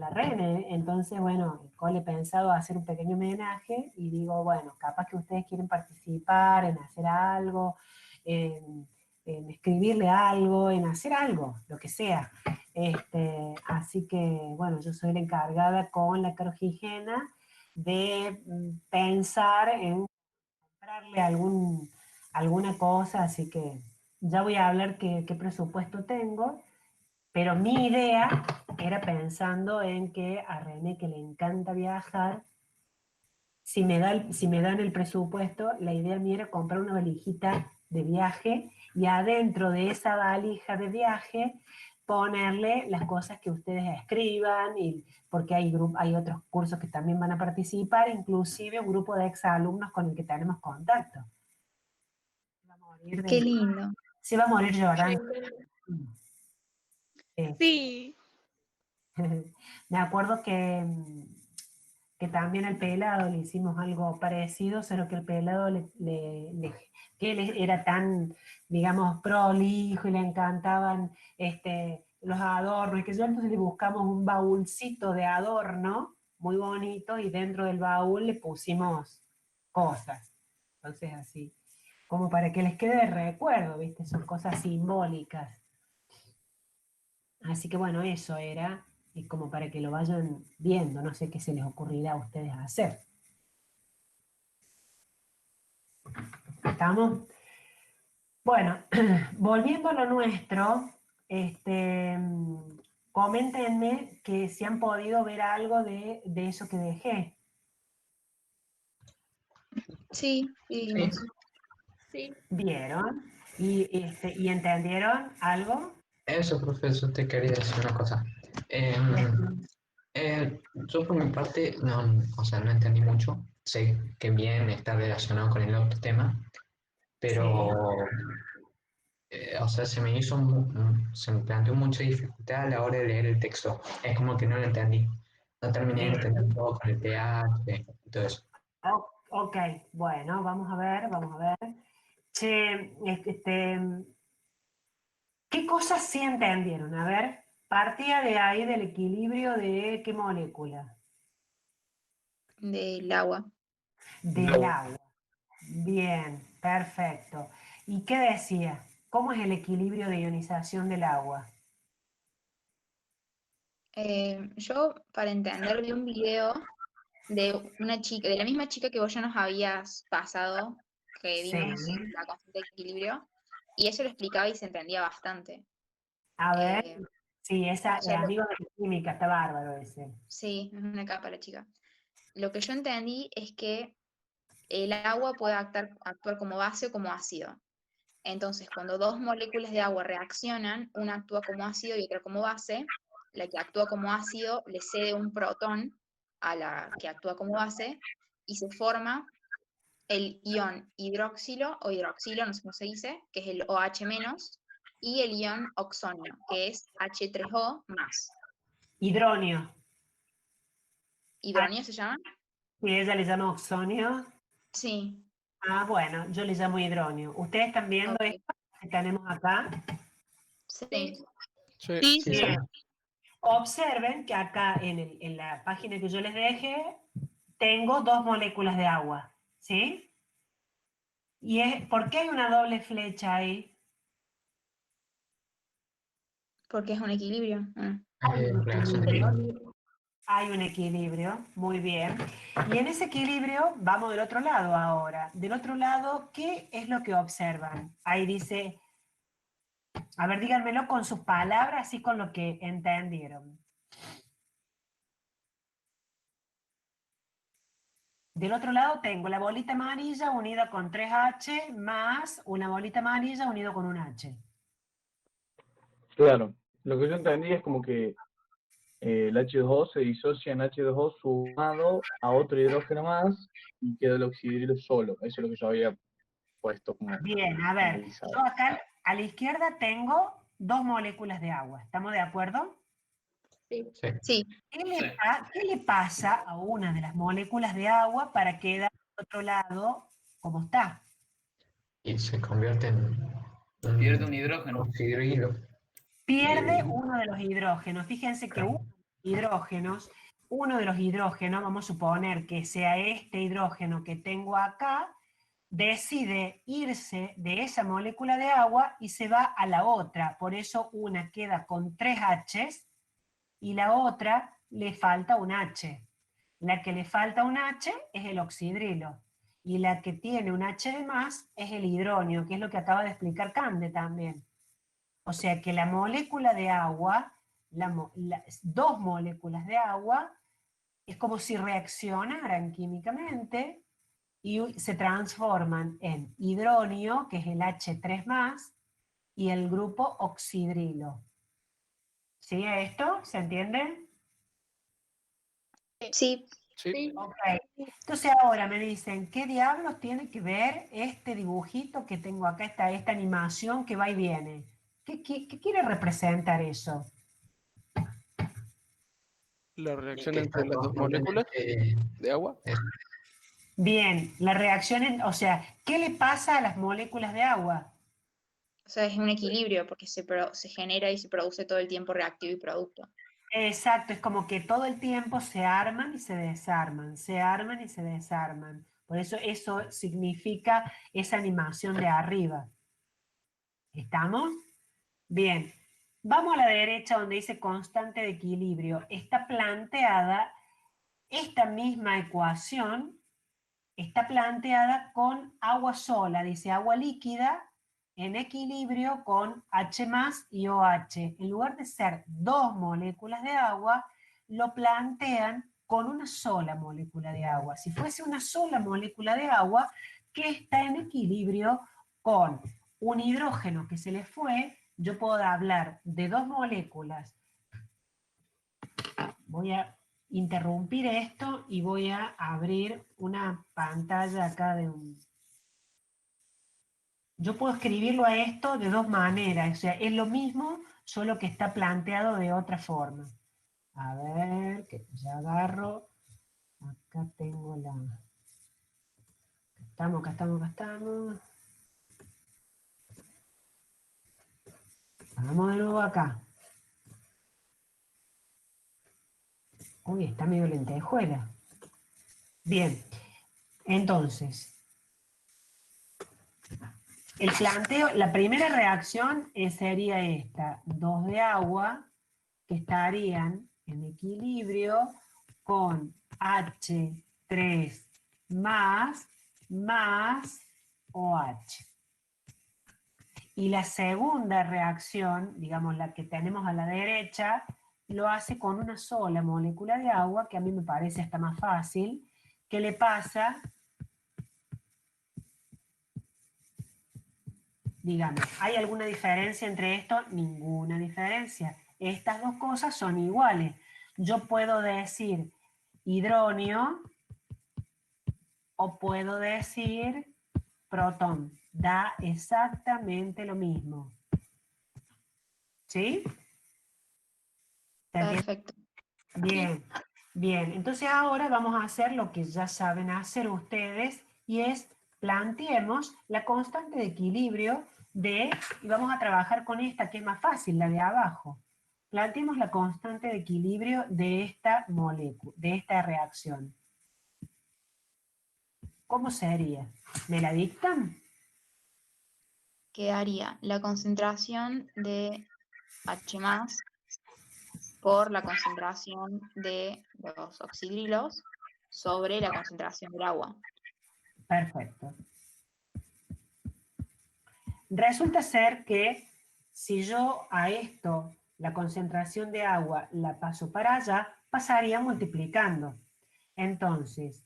la Rene, entonces, bueno, Cole he pensado hacer un pequeño homenaje y digo, bueno, capaz que ustedes quieren participar en hacer algo, en escribirle algo, en hacer algo, lo que sea. Así que, bueno, yo soy la encargada con la Carogigena de pensar en comprarle alguna cosa, así que ya voy a hablar qué presupuesto tengo, pero mi idea era pensando en que a René, que le encanta viajar, si me dan el presupuesto, la idea mía era comprar una valijita de viaje y adentro de esa valija de viaje ponerle las cosas que ustedes escriban, y porque hay otros cursos que también van a participar, inclusive un grupo de exalumnos con el que tenemos contacto. Qué lindo. Se va a morir llorando. Sí. Me acuerdo que también al pelado le hicimos algo parecido, solo que el pelado que él era tan, digamos, prolijo y le encantaban los adornos, y que yo entonces le buscamos un baúlcito de adorno muy bonito y dentro del baúl le pusimos cosas. Entonces así, como para que les quede de recuerdo, ¿viste? Son cosas simbólicas. Así que bueno, eso era, y como para que lo vayan viendo, no sé qué se les ocurrirá a ustedes hacer. ¿Estamos? Bueno, volviendo a lo nuestro, coméntenme que si han podido ver algo de eso que dejé. Sí, vimos. Sí. ¿Vieron? ¿Y entendieron algo? Eso, profesor, te quería decir una cosa. Yo por mi parte, no, o sea, no entendí mucho. Sé que bien está relacionado con el otro tema, pero, o sea, se me planteó mucha dificultad a la hora de leer el texto. Es como que no lo entendí. No terminé de Bien. entender todo con el pH y todo eso. Ok, bueno, vamos a ver, vamos a ver. Che, ¿qué cosas sí entendieron? A ver, partía de ahí del equilibrio de qué molécula. Del agua. Del agua. Bien, perfecto. ¿Y qué decía? ¿Cómo es el equilibrio de ionización del agua? Yo, para entender, vi un video de una chica, de la misma chica que vos ya nos habías pasado, que Sí. vimos la constante de equilibrio, y eso lo explicaba y se entendía bastante. A ver, Eh, sí, esa, o sea, amigo de la química, está bárbaro ese. sí, es una capa la chica. Lo que yo entendí es que el agua puede actuar como base o como ácido. Entonces, cuando dos moléculas de agua reaccionan, una actúa como ácido y otra como base, la que actúa como ácido le cede un protón a la que actúa como base y se forma el ion hidroxilo o hidroxilo, no sé cómo se dice, que es el OH-, y el ion oxonio, que es H3O+. Hidronio. ¿Hidronio se llama? Y ella le llama oxonio. Sí. Ah, bueno, yo le llamo hidronio. ¿Ustedes están viendo Ok. esto que tenemos acá? Sí. Sí. Sí, sí. Observen que acá en la página que yo les dejé, tengo dos moléculas de agua, ¿sí? ¿Por qué hay una doble flecha ahí? Porque es un equilibrio. Reacción de equilibrio. Hay un equilibrio, muy bien. Y en ese equilibrio vamos del otro lado ahora. Del otro lado, ¿qué es lo que observan? Ahí dice, a ver, díganmelo con sus palabras y con lo que entendieron. Del otro lado tengo la bolita amarilla unida con 3H más una bolita amarilla unida con un H. Claro, lo que yo entendí es como que el H2O se disocia en H2O sumado a otro hidrógeno más y queda el oxidrilo solo. Eso es lo que yo había puesto como Bien, a ver, analizado. yo acá a la izquierda tengo dos moléculas de agua. ¿Estamos de acuerdo? Sí. Sí. Sí. ¿Qué le pasa a una de las moléculas de agua para quedar al otro lado como está? Y se convierte en Pierde un hidrógeno. oxidrilo. Pierde uno de los hidrógenos. Fíjense que uno hidrógenos, uno de los hidrógenos, vamos a suponer que sea este hidrógeno que tengo acá, decide irse de esa molécula de agua y se va a la otra. Por eso una queda con 3 H's y la otra le falta un H. La que le falta un H es el oxidrilo. Y la que tiene un H de más es el hidronio, que es lo que acaba de explicar Cande también. O sea que la molécula de agua, las dos moléculas de agua, es como si reaccionaran químicamente y se transforman en hidronio, que es el H3+, y el grupo oxidrilo. ¿Sí esto? ¿Se entiende? Sí, Sí. Sí. Ok. Entonces ahora me dicen, ¿qué diablos tiene que ver este dibujito que tengo acá, esta animación que va y viene? ¿Qué quiere representar eso? La Y reacción que entre está las dos moléculas constantemente de agua. Bien, la reacción, o sea, ¿qué le pasa a las moléculas de agua? o sea, es un equilibrio porque se genera y se produce todo el tiempo reactivo y producto. Exacto, es como que todo el tiempo se arman y se desarman, se arman y se desarman. Por eso significa esa animación de arriba. ¿Estamos? Bien. Vamos a la derecha donde dice constante de equilibrio. Está planteada esta misma ecuación, está planteada con agua sola, dice agua líquida en equilibrio con H más y OH. En lugar de ser dos moléculas de agua, lo plantean con una sola molécula de agua. Si fuese una sola molécula de agua que está en equilibrio con un hidrógeno que se le fue, yo puedo hablar de dos moléculas. Voy a interrumpir esto y voy a abrir una pantalla acá de un... Yo puedo escribirlo a esto de dos maneras, o sea, es lo mismo, solo que está planteado de otra forma. A ver, que ya agarro. Acá tengo la... Acá estamos. Vamos de nuevo acá. Uy, está medio lentejuela. Bien, entonces, el planteo, la primera reacción sería esta, dos de agua que estarían en equilibrio con H3 más OH. Y la segunda reacción, digamos la que tenemos a la derecha, lo hace con una sola molécula de agua, que a mí me parece hasta más fácil, que le pasa, digamos, ¿hay alguna diferencia entre esto? Ninguna diferencia. Estas dos cosas son iguales. Yo puedo decir hidronio o puedo decir protón. Da exactamente lo mismo. ¿Sí? ¿Se entiende? Perfecto. Bien, bien. Entonces ahora vamos a hacer lo que ya saben hacer ustedes y es planteemos la constante de equilibrio y vamos a trabajar con esta que es más fácil, la de abajo. Planteemos la constante de equilibrio de esta molécula, de esta reacción. ¿Cómo sería? ¿Me la dictan? Quedaría la concentración de H más por la concentración de los oxidrilos sobre la concentración del agua. Perfecto. Resulta ser que si yo a esto, la concentración de agua, la paso para allá, pasaría multiplicando. Entonces,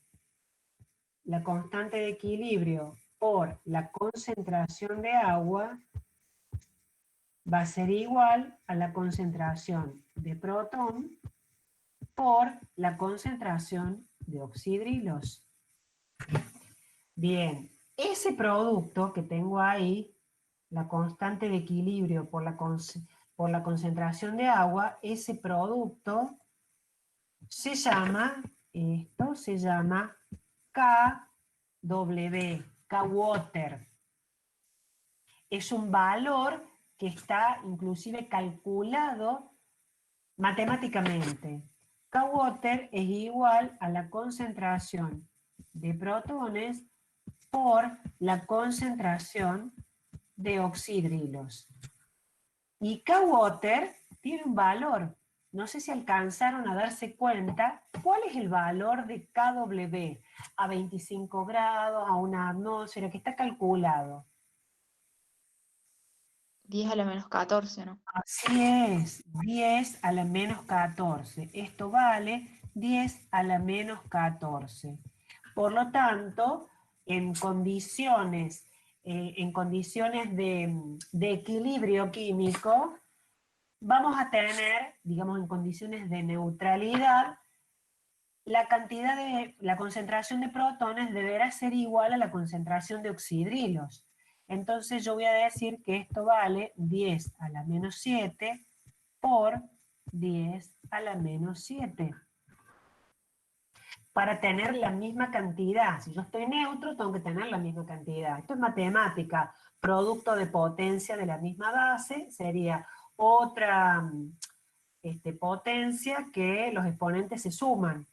la constante de equilibrio por la concentración de agua va a ser igual a la concentración de protón por la concentración de oxidrilos. Bien, ese producto que tengo ahí, la constante de equilibrio por la concentración de agua, ese producto se llama, esto se llama KW, K-Water. Es un valor que está inclusive calculado matemáticamente, K-Water es igual a la concentración de protones por la concentración de oxidrilos. Y K-Water tiene un valor. No sé si alcanzaron a darse cuenta cuál es el valor de KW a 25 grados, a una atmósfera, que está calculado. 10 a la menos 14, ¿no? Así es, 10 a la menos 14. Esto vale 10 a la menos 14. Por lo tanto, en condiciones de equilibrio químico, vamos a tener, digamos, en condiciones de neutralidad, la concentración de protones deberá ser igual a la concentración de oxidrilos. Entonces yo voy a decir que esto vale 10 a la menos 7 por 10 a la menos 7. Para tener la misma cantidad, si yo estoy neutro, tengo que tener la misma cantidad. Esto es matemática, producto de potencia de la misma base, sería otra potencia que los exponentes se suman.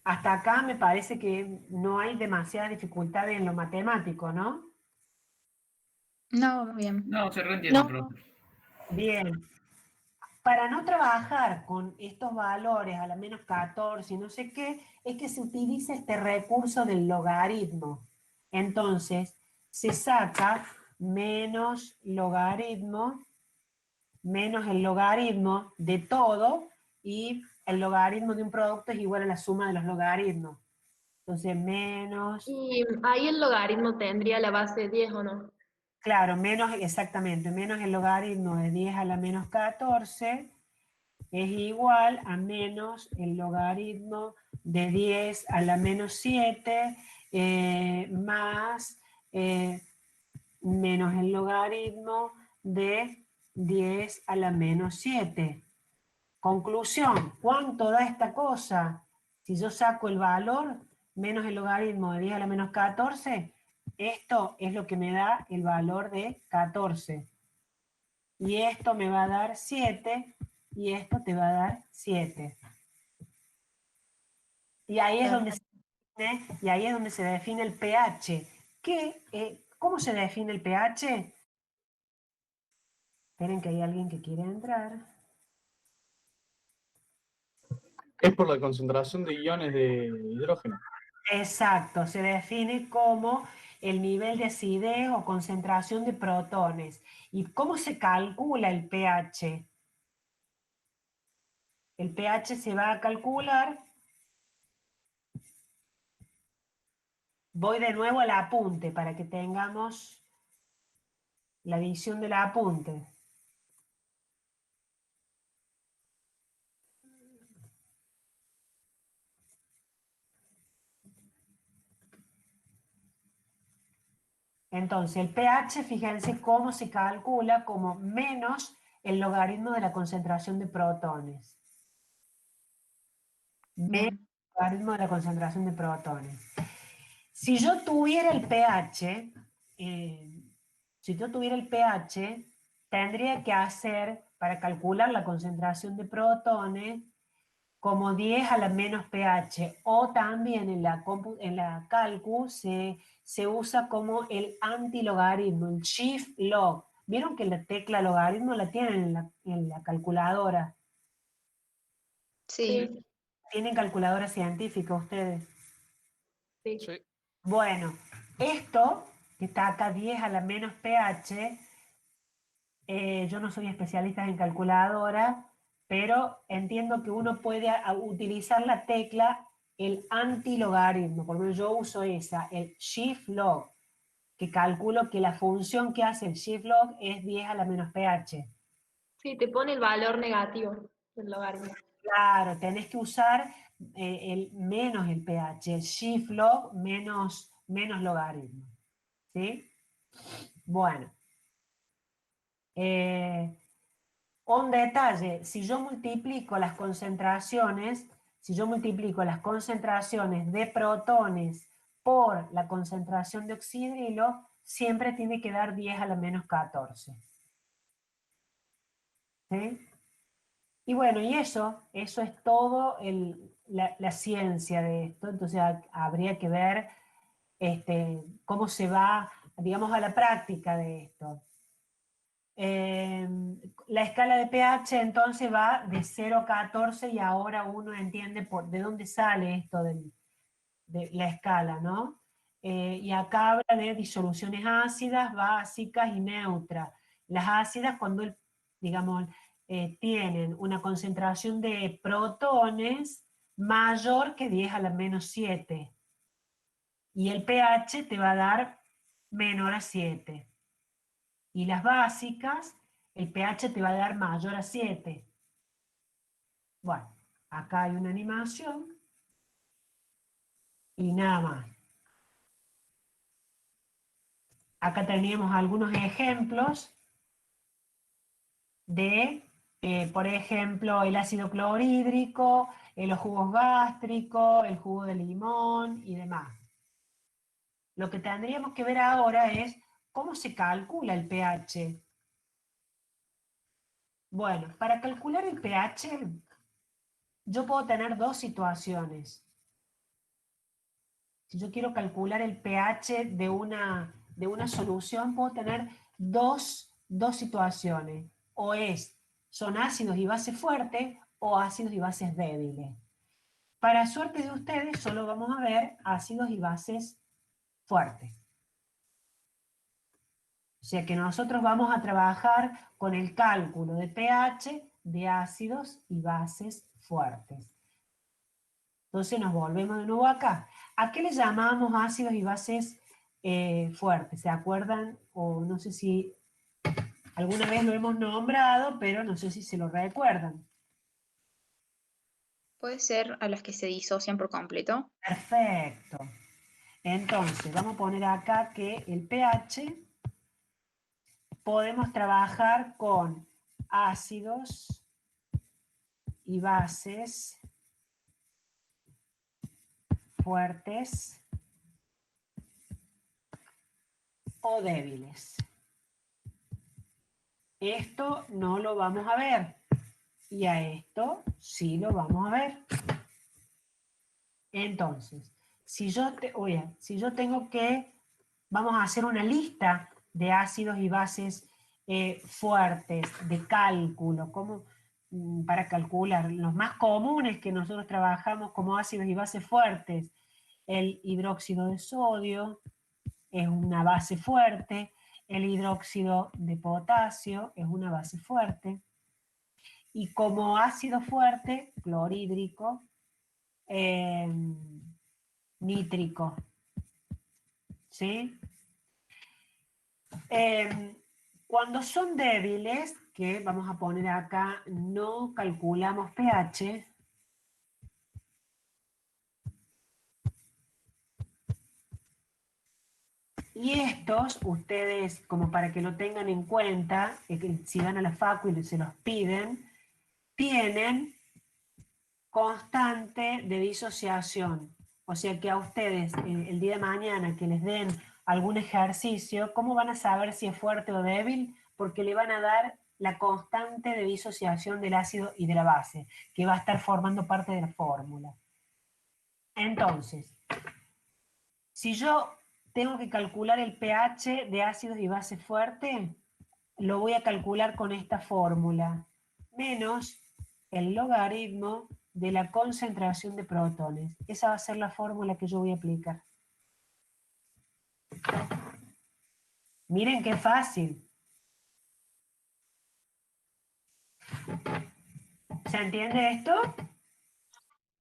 Hasta acá me parece que no hay demasiada dificultad en lo matemático, ¿no? No, muy bien. No, se reentiende, No. profe. Bien. Para no trabajar con estos valores a la menos 14 y no sé qué, es que se utiliza este recurso del logaritmo. Entonces, se saca menos el logaritmo de todo, y el logaritmo de un producto es igual a la suma de los logaritmos. Entonces, menos, Y ahí el logaritmo tendría la base 10 o no. claro, menos, exactamente, menos el logaritmo de 10 a la menos 14 es igual a menos el logaritmo de 10 a la menos 7 más menos el logaritmo de 10 a la menos 7. Conclusión, ¿cuánto da esta cosa? Si yo saco el valor menos el logaritmo de 10 a la menos 14, esto es lo que me da el valor de 14. Y esto me va a dar 7, y esto te va a dar 7. Y ahí es donde se define el pH. ¿Cómo se define el pH? Esperen que hay alguien que quiere entrar. Es por la concentración de iones de hidrógeno. Exacto, se define como el nivel de acidez o concentración de protones. ¿Y cómo se calcula el pH? El pH se va a calcular. Voy de nuevo al apunte para que tengamos la visión del apunte. Entonces, el pH, fíjense cómo se calcula como menos el logaritmo de la concentración de protones. Menos Bien. el logaritmo de la concentración de protones. Si yo tuviera el pH, tendría que hacer, para calcular la concentración de protones, como 10 a la menos pH, o también en la calcu se usa como el antilogaritmo, el shift log. ¿Vieron que la tecla logaritmo la tienen en la calculadora? Sí. Sí, ¿Tienen calculadora científica ustedes? sí. Sí. Bueno, esto, que está acá 10 a la menos pH, yo no soy especialista en calculadora, pero entiendo que uno puede utilizar la tecla el antilogaritmo. Por ejemplo, yo uso esa, el shift log, que calculo que la función que hace el shift log es 10 a la menos pH. Sí, te pone el valor negativo del logaritmo. Claro, tenés que usar menos el pH, el shift log menos logaritmo. ¿Sí? Bueno. Un detalle, si yo multiplico las concentraciones de protones por la concentración de oxidrilo, siempre tiene que dar 10 a la menos 14. ¿sí? Y bueno, y eso es todo la ciencia de esto. Entonces habría que ver cómo se va, digamos, a la práctica de esto. La escala de pH entonces va de 0 a 14 y ahora uno entiende de dónde sale esto de la escala, ¿no? Y acá habla de disoluciones ácidas, básicas y neutras. Las ácidas cuando, digamos, tienen una concentración de protones mayor que 10 a la menos 7. Y el pH te va a dar menor a 7. Y las básicas, el pH te va a dar mayor a 7. Bueno, acá hay una animación y nada más. Acá teníamos algunos ejemplos de, por ejemplo, el ácido clorhídrico, los jugos gástricos, el jugo de limón y demás. Lo que tendríamos que ver ahora es cómo se calcula el pH. Bueno, para calcular el pH, yo puedo tener dos situaciones. Si yo quiero calcular el pH de una solución, puedo tener dos situaciones. O son ácidos y bases fuertes o ácidos y bases débiles. Para suerte de ustedes, solo vamos a ver ácidos y bases fuertes. O sea que nosotros vamos a trabajar con el cálculo de pH de ácidos y bases fuertes. Entonces nos volvemos de nuevo acá. ¿A qué le llamamos ácidos y bases fuertes? ¿Se acuerdan? O no sé si alguna vez lo hemos nombrado, pero no sé si se lo recuerdan. Puede ser a las que se disocian por completo. Perfecto. Entonces, vamos a poner acá que el pH podemos trabajar con ácidos y bases fuertes o débiles. Esto no lo vamos a ver. Y a esto sí lo vamos a ver. Entonces, si yo tengo que, vamos a hacer una lista de ácidos y bases fuertes, de cálculo, para calcular. Los más comunes que nosotros trabajamos como ácidos y bases fuertes, el hidróxido de sodio es una base fuerte, el hidróxido de potasio es una base fuerte, y como ácido fuerte, clorhídrico, nítrico, ¿sí? Cuando son débiles, que vamos a poner acá, no calculamos pH, y estos, ustedes, como para que lo tengan en cuenta, que si van a la facu y se los piden, tienen constante de disociación. O sea que a ustedes, el día de mañana que les den algún ejercicio, ¿cómo van a saber si es fuerte o débil? Porque le van a dar la constante de disociación del ácido y de la base, que va a estar formando parte de la fórmula. Entonces, si yo tengo que calcular el pH de ácidos y bases fuertes, lo voy a calcular con esta fórmula, menos el logaritmo de la concentración de protones. Esa va a ser la fórmula que yo voy a aplicar. Miren qué fácil. ¿Se entiende esto?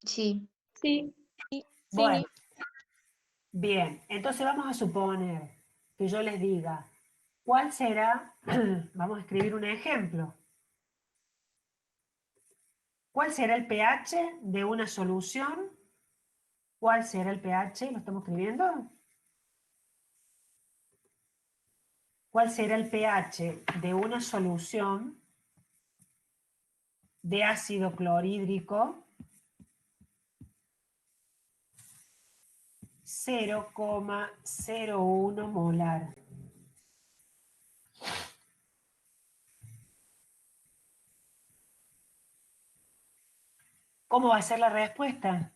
Sí. Sí, Bueno, sí, bien. Entonces vamos a suponer que yo les diga, ¿cuál será? Vamos a escribir un ejemplo. ¿Cuál será el pH de una solución? ¿Cuál será el pH? ¿Lo estamos escribiendo? ¿Cuál será el pH de una solución de ácido clorhídrico 0,01 molar? ¿Cómo va a ser la respuesta?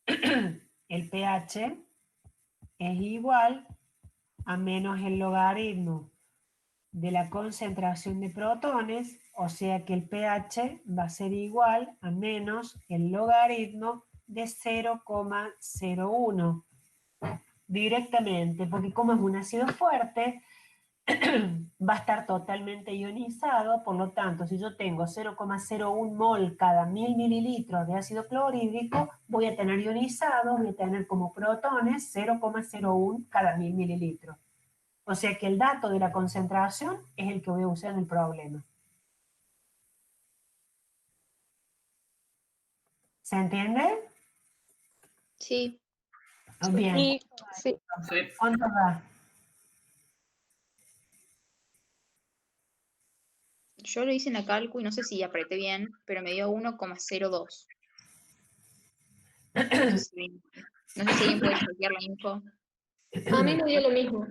El pH es igual a menos el logaritmo de la concentración de protones, o sea que el pH va a ser igual a menos el logaritmo de 0,01 directamente, porque como es un ácido fuerte, va a estar totalmente ionizado, por lo tanto, si yo tengo 0,01 mol cada 1000 mililitros de ácido clorhídrico, voy a tener ionizado, voy a tener como protones 0,01 cada 1000 mililitros. O sea que el dato de la concentración es el que voy a usar en el problema. ¿Se entiende? Sí, Bien. Y sí, ¿Cuánto va? yo lo hice en la calcu y no sé si apreté bien, pero me dio 1,02. No sé si, no sé si alguien puede chequear la info. a mí me dio lo mismo.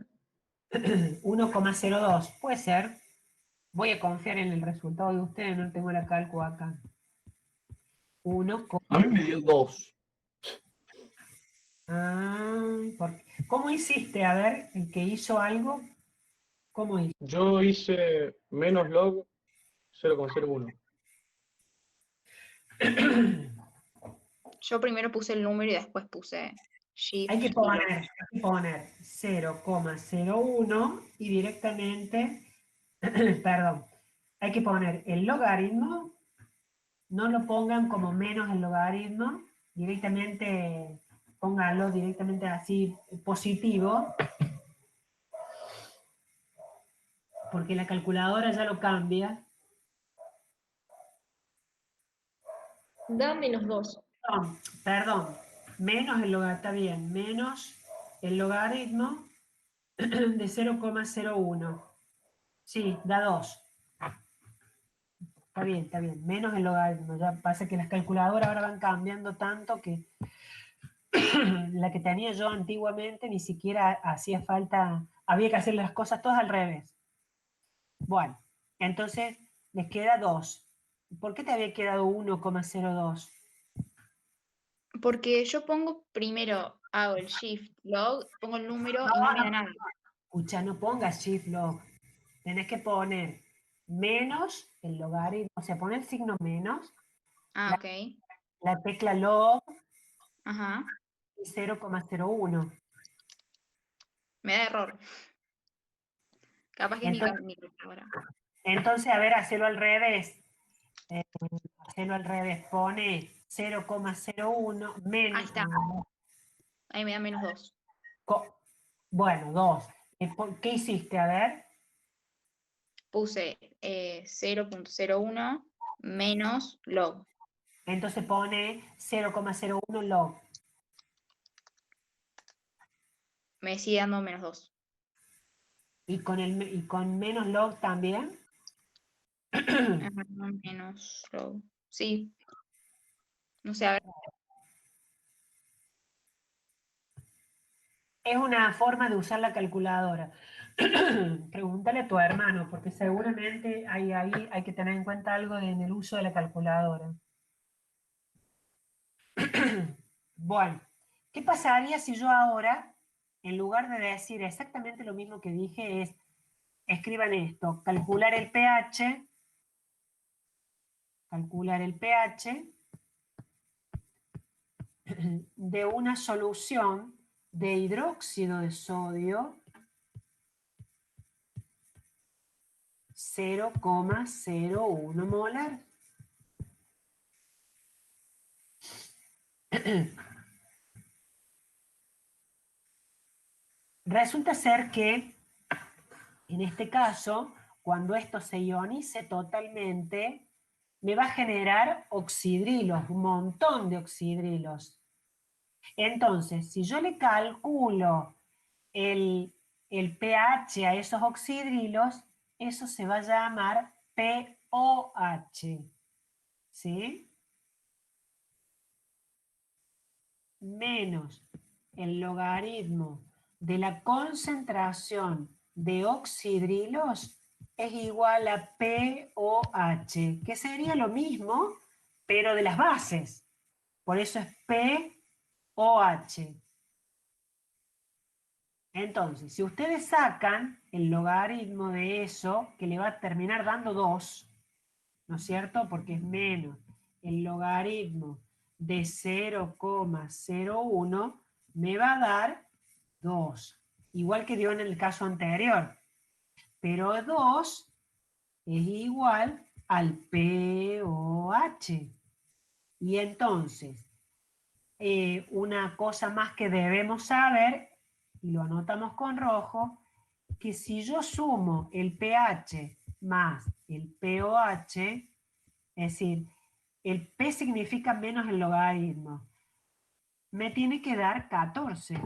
1,02. Puede ser. Voy a confiar en el resultado de ustedes, no tengo la calcu acá. 1, A mí me dio 2. ¿cómo hiciste? A ver, el que hizo algo, ¿cómo hizo? Yo hice menos log 0,01. Yo primero puse el número y después puse shift Hay que y poner 0,01 y directamente, perdón, hay que poner el logaritmo, no lo pongan como menos el logaritmo, directamente, pónganlo directamente así positivo, porque la calculadora ya lo cambia. Da -2. Perdón, menos el logaritmo, está bien, menos el logaritmo de 0,01. Sí, da 2. Está bien, menos el logaritmo. Ya pasa que las calculadoras ahora van cambiando tanto que la que tenía yo antiguamente ni siquiera hacía falta, había que hacer las cosas todas al revés. Bueno, entonces les queda 2. ¿Por qué te había quedado 1,02? porque yo pongo primero, hago el shift log, pongo el número y no me da nada. Escucha, no pongas shift log. Tenés que poner menos el logaritmo, o sea, poner el signo menos, Ah, ok. la tecla log Ajá. y 0,01. Me da error. Capaz que es Entonces, mi computadora. entonces, a ver, hacelo al revés. Eh, hacelo al revés. Pone 0,01 Ahí menos. está. Ahí me da -2. Bueno, 2. ¿Qué hiciste? A ver. Puse 0,01 menos log. Entonces pone 0,01 log. Me sigue dando -2. Y con menos log también. Ajá, menos log. Sí. No sé, a ver. Es una forma de usar la calculadora. Pregúntale a tu hermano, porque seguramente ahí hay que tener en cuenta algo en el uso de la calculadora. Bueno, ¿qué pasaría si yo ahora, en lugar de decir exactamente lo mismo que dije, escriban esto, calcular el pH de una solución de hidróxido de sodio 0,01 molar. Resulta ser que, en este caso, cuando esto se ionice totalmente, me va a generar oxidrilos, un montón de oxidrilos. Entonces, si yo le calculo el, el pH a esos oxidrilos, eso se va a llamar pOH. ¿Sí? Menos el logaritmo de la concentración de oxidrilos es igual a pOH, que sería lo mismo pero de las bases. Por eso es POH. Entonces, si ustedes sacan el logaritmo de eso, que le va a terminar dando 2, ¿no es cierto? Porque es menos el logaritmo de 0,01, me va a dar 2. Igual que dio en el caso anterior. Pero 2 es igual al POH. Y entonces, una cosa más que debemos saber, y lo anotamos con rojo, que si yo sumo el pH más el POH, es decir, el P significa menos el logaritmo, me tiene que dar 14.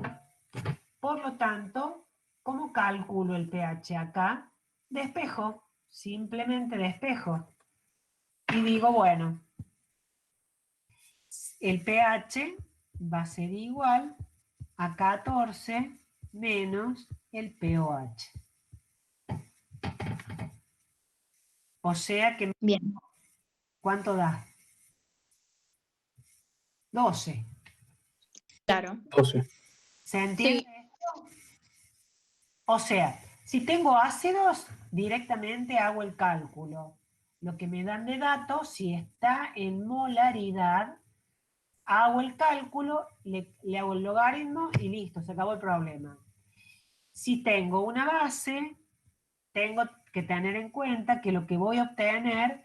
Por lo tanto, ¿cómo calculo el pH acá? Despejo, simplemente despejo. Y digo, bueno, el pH va a ser igual a 14 menos el POH. O sea que, Bien. ¿cuánto da? 12. Claro. 12. ¿Se entiende? O sea, si tengo ácidos, directamente hago el cálculo. Lo que me dan de datos, si está en molaridad, hago el cálculo, le hago el logaritmo y listo, se acabó el problema. Si tengo una base, tengo que tener en cuenta que lo que voy a obtener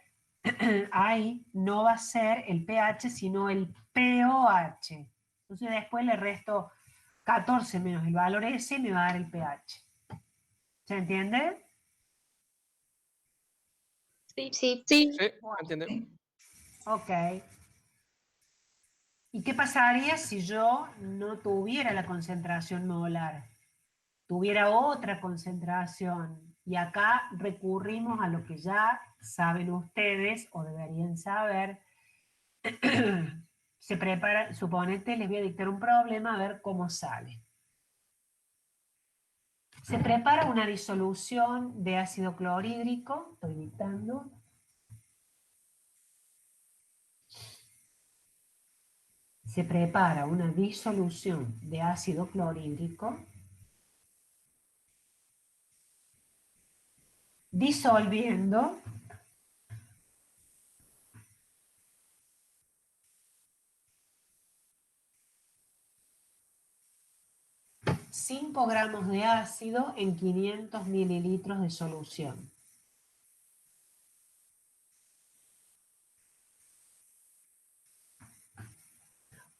ahí no va a ser el pH, sino el POH. Entonces después le resto 14 menos el valor ese y me va a dar el pH. ¿Se entiende? Sí. Sí. Sí, entiendo. Ok. ¿Y qué pasaría si yo no tuviera la concentración molar? Tuviera otra concentración. Y acá recurrimos a lo que ya saben ustedes o deberían saber. Se prepara, suponete, les voy a dictar un problema a ver cómo sale. Se prepara una disolución de ácido clorhídrico, estoy dictando. Se prepara una disolución de ácido clorhídrico disolviendo 5 gramos de ácido en 500 mililitros de solución.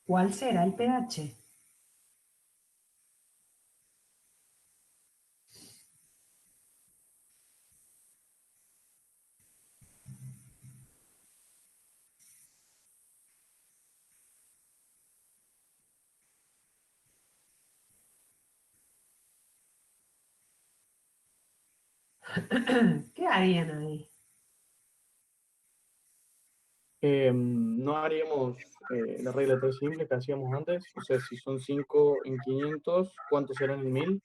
¿Cuál será el pH? ¿Qué harían ahí? No haríamos la regla 3 simple que hacíamos antes. O sea, si son 5 en 500, ¿cuántos serán en 1000?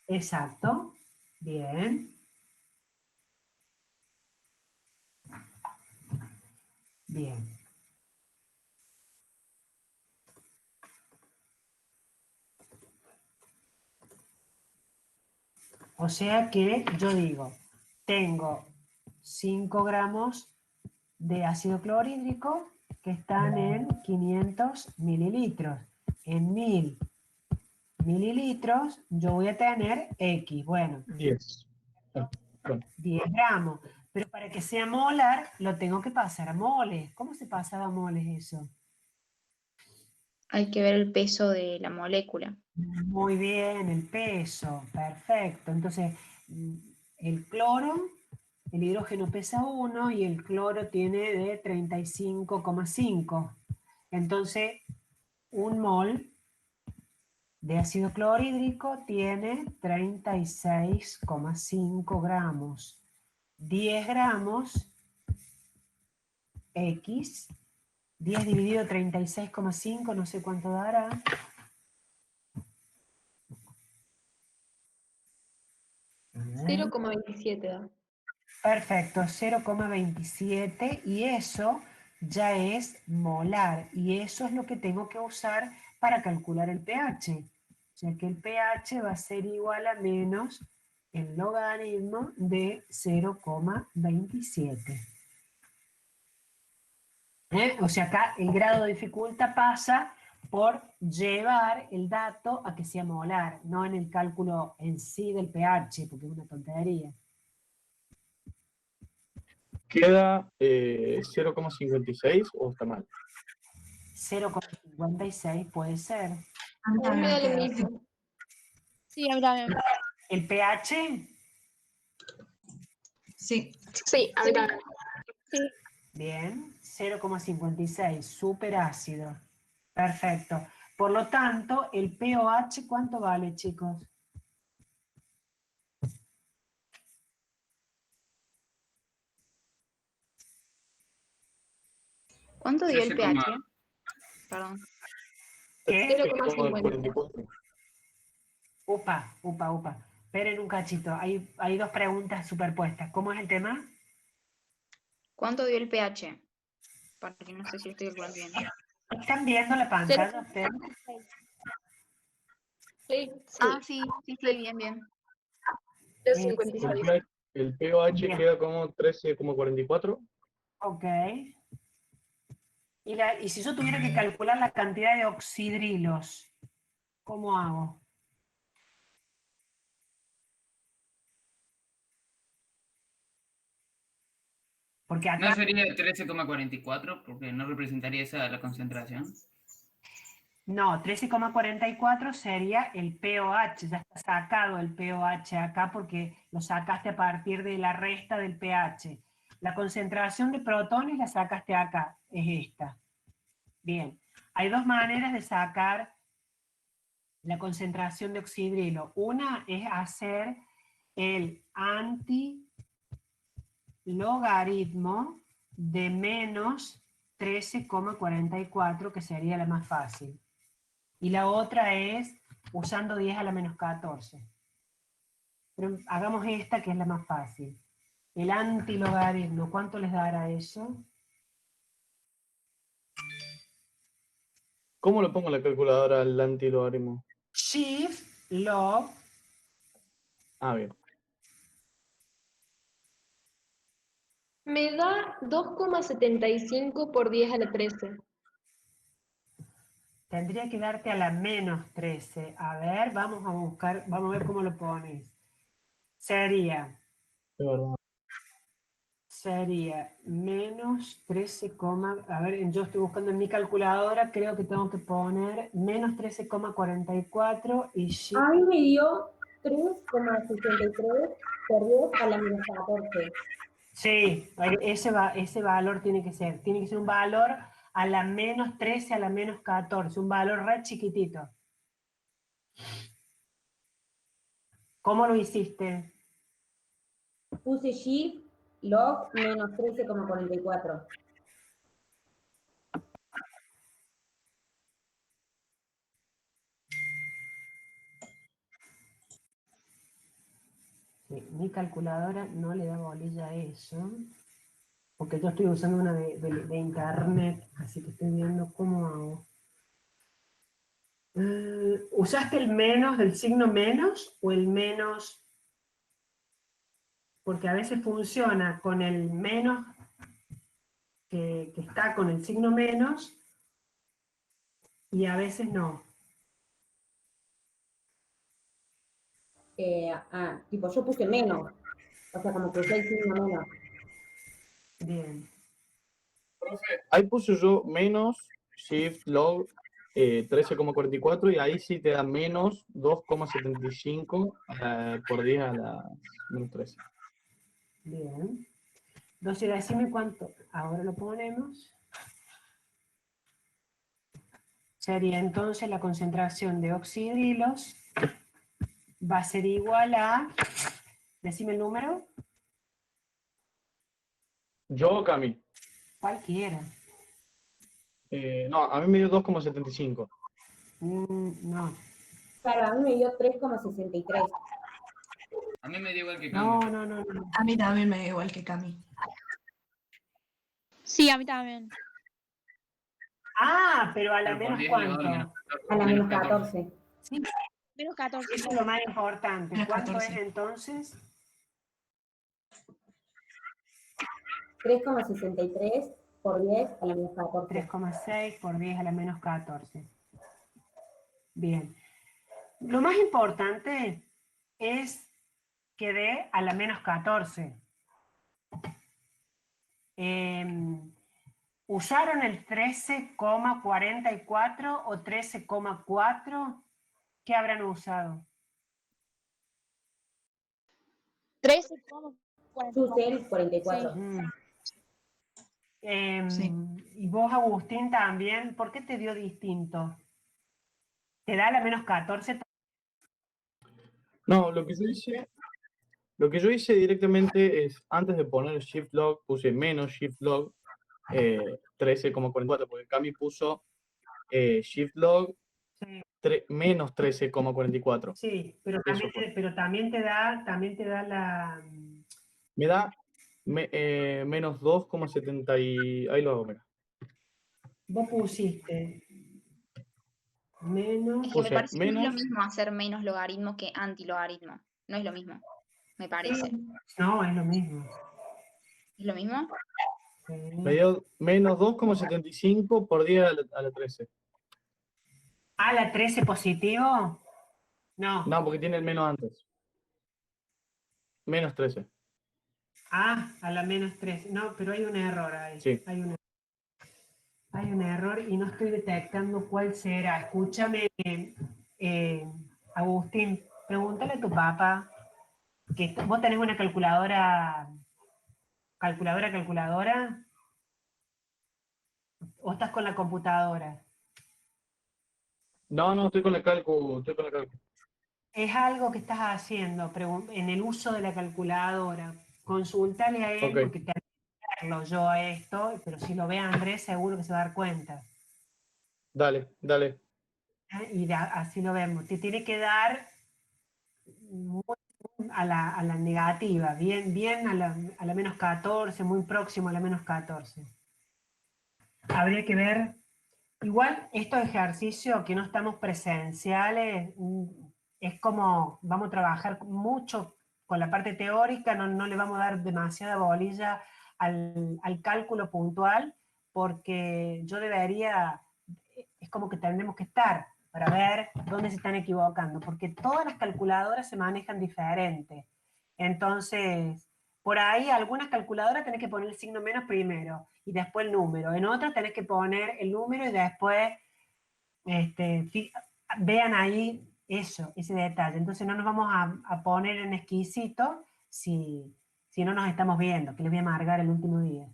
Exacto. Bien. Bien. O sea que yo digo, tengo 5 gramos de ácido clorhídrico que están en 500 mililitros. En 1000 mililitros yo voy a tener X. Bueno, 10. Bueno, 10 gramos. Pero para que sea molar, lo tengo que pasar a moles. ¿Cómo se pasaba a moles eso? Hay que ver el peso de la molécula. Muy bien, el peso. Perfecto. Entonces, el cloro, el hidrógeno pesa 1 y el cloro tiene de 35,5. Entonces, un mol de ácido clorhídrico tiene 36,5 gramos. 10 gramos X, 10 dividido 36,5, no sé cuánto dará. A ver. 0,27 da. Perfecto, 0,27 y eso ya es molar, y eso es lo que tengo que usar para calcular el pH. O sea que el pH va a ser igual a menos el logaritmo de 0,27. O sea, acá el grado de dificultad pasa por llevar el dato a que sea molar, no en el cálculo en sí del pH, porque es una tontería. ¿Queda 0,56 o está mal? 0,56 puede ser. A mí me da lo mismo. Sí, a mí también. El pH, Sí. Sí, a mí también. bien, 0,56, súper ácido. Perfecto. Por lo tanto, el pOH, ¿cuánto vale, chicos? ¿Cuánto dio el 13,. pH? Perdón. ¿Qué? 0,44. Upa. Esperen un cachito. Hay dos preguntas superpuestas. ¿Cómo es el tema? ¿Cuánto dio el pH? Porque no sé si lo estoy calculando bien. ¿Están viendo la pantalla ustedes? Sí, Ah, sí, bien. 2,56. El pOH Bien. queda como 13,44. Ok. Y si yo tuviera que calcular la cantidad de oxidrilos, ¿cómo hago? Porque ¿No acá sería 13,44 porque no representaría esa la concentración? no, 13,44 sería el pOH, ya está sacado el pOH acá porque lo sacaste a partir de la resta del pH. La concentración de protones la sacaste acá, es esta. Bien, hay dos maneras de sacar la concentración de oxidrilo. Una es hacer el antilogaritmo de menos 13,44, que sería la más fácil. Y la otra es usando 10 a la menos 14. Pero hagamos esta que es la más fácil. El antilogaritmo, ¿cuánto les dará eso? ¿Cómo le pongo en la calculadora al antilogaritmo? Shift log. Ah, bien. Me da 2,75 por 10 a la 13. Tendría que darte a la menos 13. A ver, vamos a buscar, vamos a ver cómo lo pones. Sería Es verdad. menos 13, a ver, yo estoy buscando en mi calculadora, creo que tengo que poner menos 13,44 y shift. A mí me dio 3,63 por 10 a la menos 14. Sí, ese valor tiene que ser un valor a la menos 13, a la menos 14, un valor re chiquitito. ¿Cómo lo hiciste? Puse shift log menos 13,44. Sí, mi calculadora no le da bolilla a eso, porque yo estoy usando una de internet, así que estoy viendo cómo hago. ¿Usaste el menos del signo menos o el menos? Porque a veces funciona con el menos que está con el signo menos y a veces no. Tipo, yo puse menos. O sea, como que usé el signo menos. Bien. Ahí puse yo menos shift log 13,44 y ahí sí te da menos 2,75 por 10 a la menos 13. Bien. Entonces, decime cuánto. Ahora lo ponemos. Sería entonces la concentración de oxidrilos va a ser igual a, decime el número, Yo, Cami. cualquiera. No, a mí me dio 2,75. No, Claro, a mí me dio 3,63. A mí me dio igual que no, Cami. A mí también me da igual que Cami. Sí, a mí también. Ah, pero a la Pero por menos 10 elevado a cuánto. A la menos 14. Sí, Menos 14. eso es lo más importante. Menos ¿Cuánto 14. es entonces? 3,63 por 10 a la menos 14. 3,6 por 10 a la menos 14. Bien. Lo más importante es que dé a la menos 14. ¿Usaron el 13,44 o 13,4? ¿Qué habrán usado? 13,44. Susel, 44. Mm. Sí. Y vos, Agustín, también, ¿por qué te dio distinto? ¿Te da la menos 14? No, lo que yo hice directamente es, antes de poner el shift log, puse menos shift log 13,44, porque Cami puso shift log Sí, menos 13,44. sí, pero Eso también, fue. pero también te da la... Me da menos 2,70 y... Ahí lo hago, mira. Vos pusiste menos... Es que me Puse parece que no es lo menos... mismo hacer menos logaritmo que antilogaritmo. No es lo mismo, me parece. No, es lo mismo. ¿Es lo mismo? Sí. Me dio menos 2,75 por 10 a la 13. ¿A la 13 positivo? No. No, porque tiene el menos antes. Menos 13. Ah, a la menos 13. No, pero hay un error ahí. Sí. Hay un error y no estoy detectando cuál será. Escúchame, Agustín, pregúntale a tu papá que vos tenés una calculadora, o estás con la computadora. No, estoy con la calcu. Es algo que estás haciendo en el uso de la calculadora. Consultale a él Ok. porque te verlo yo esto, pero si lo ve Andrés seguro que se va a dar cuenta. Dale. Y así lo vemos. Te tiene que dar muy a la negativa, bien a la menos 14, muy próximo a la menos 14. Habría que ver, igual estos ejercicios que no estamos presenciales, es como vamos a trabajar mucho con la parte teórica, no le vamos a dar demasiada bolilla al cálculo puntual, porque es como que tenemos que estar para ver dónde se están equivocando, porque todas las calculadoras se manejan diferente. Entonces, por ahí algunas calculadoras tenés que poner el signo menos primero y después el número. En otras tenés que poner el número y después vean ahí ese detalle. Entonces no nos vamos a poner en exquisito si no nos estamos viendo, que les voy a amargar el último día.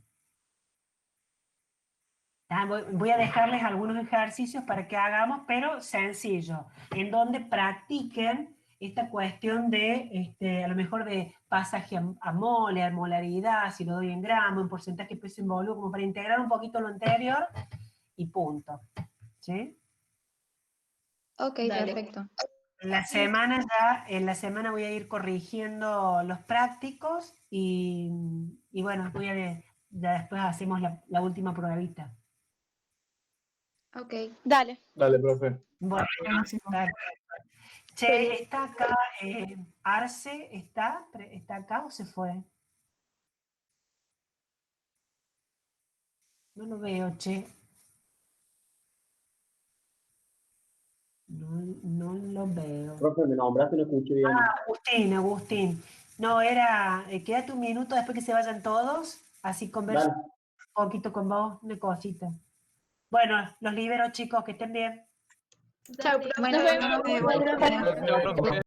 Voy a dejarles algunos ejercicios para que hagamos, pero sencillo, en donde practiquen esta cuestión de, a lo mejor de pasaje a mole, a molaridad, si lo doy en gramo, en porcentaje, peso en volumen, como para integrar un poquito lo anterior y punto. ¿Sí? Ok, Dale. perfecto. En la semana voy a ir corrigiendo los prácticos y bueno, ya después hacemos la última pruebita. Ok. Dale. Dale, profe. Bueno, Buenísimo. che, ¿está acá Arce? ¿Está acá o se fue? No lo veo, che. No lo veo. Profe, me nombraste y no escuché bien. Agustín. No, quédate un minuto después que se vayan todos, así converso Dale. un poquito con vos, una cosita. Bueno, los libero, chicos, que estén bien. Chao, Bueno, profe. nos vemos. Buenas noches.